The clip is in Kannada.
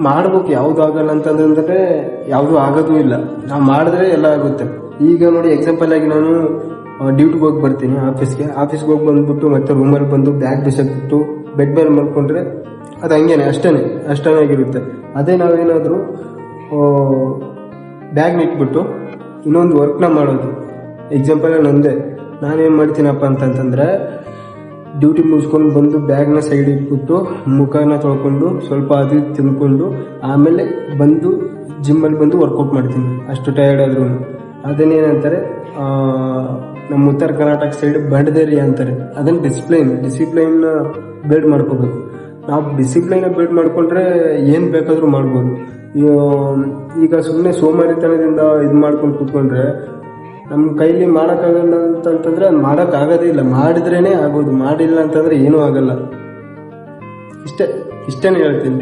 ಮಾಡ್ಬೇಕು. ಯಾವುದು ಆಗಲ್ಲ ಅಂತಂದ್ರೆ ಯಾವುದು ಆಗೋದು ಇಲ್ಲ. ನಾವು ಮಾಡಿದ್ರೆ ಎಲ್ಲ ಆಗುತ್ತೆ. ಈಗ ನೋಡಿ ಎಕ್ಸಾಂಪಲ್ ಆಗಿ ನಾನು ಡ್ಯೂಟಿಗೆ ಹೋಗಿ ಬರ್ತೀನಿ ಆಫೀಸ್ಗೆ ಹೋಗಿ ಬಂದ್ಬಿಟ್ಟು ಮತ್ತೆ ರೂಮಲ್ಲಿ ಬಂದು ಬ್ಯಾಗ್ ಬಿಸಾಕ್ಬಿಟ್ಟು ಬೆಡ್ ಮೇಲೆ ಮಲ್ಕೊಂಡ್ರೆ ಅದು ಹಂಗೇನೆ ಅಷ್ಟೇ ಆಗಿರುತ್ತೆ. ಅದೇ ನಾವೇನಾದರೂ ಬ್ಯಾಗ್ನ ಇಟ್ಬಿಟ್ಟು ಇನ್ನೊಂದು ವರ್ಕ್ನ ಮಾಡೋದು. ಎಕ್ಸಾಂಪಲ್ ನಂದೇ, ನಾನೇನು ಮಾಡ್ತೀನಪ್ಪ ಅಂತಂತಂದರೆ ಡ್ಯೂಟಿ ಮುಗಿಸ್ಕೊಂಡು ಬಂದು ಬ್ಯಾಗ್ನ ಸೈಡ್ ಇಟ್ಬಿಟ್ಟು ಮುಖನ ತೊಳ್ಕೊಂಡು ಸ್ವಲ್ಪ ಅದು ತಿಂದ್ಕೊಂಡು ಆಮೇಲೆ ಬಂದು ಜಿಮ್ಮಲ್ಲಿ ಬಂದು ವರ್ಕೌಟ್ ಮಾಡ್ತೀನಿ, ಅಷ್ಟು ಟಯರ್ಡ್ ಆದ್ರೂ. ಅದನ್ನೇನಂತಾರೆ ನಮ್ಮ ಉತ್ತರ ಕರ್ನಾಟಕ ಸೈಡ್ ಬಂಡದೇರಿ ಅಂತಾರೆ. ಅದನ್ನು ಡಿಸಿಪ್ಲೈನ್ ಬಿಲ್ಡ್ ಮಾಡ್ಕೋಬೇಕು. ನಾವು ಡಿಸಿಪ್ಲೈನ್ ಬಿಲ್ಡ್ ಮಾಡ್ಕೊಂಡ್ರೆ ಏನು ಬೇಕಾದರೂ ಮಾಡ್ಬೋದು. ಈಗ ಸುಮ್ಮನೆ ಸೋಮಾರಿತನದಿಂದ ಇದು ಮಾಡ್ಕೊಂಡು ಕೂತ್ಕೊಂಡ್ರೆ ನಮ್ಮ ಕೈಲಿ ಮಾಡೋಕ್ಕಾಗಲ್ಲ ಅಂತಂತಂದ್ರೆ ಅದು ಮಾಡೋಕ್ಕಾಗೋದೇ ಇಲ್ಲ. ಮಾಡಿದ್ರೇ ಆಗೋದು, ಮಾಡಿಲ್ಲ ಅಂತಂದರೆ ಏನೂ ಆಗಲ್ಲ. ಇಷ್ಟೇ ಹೇಳ್ತೀನಿ.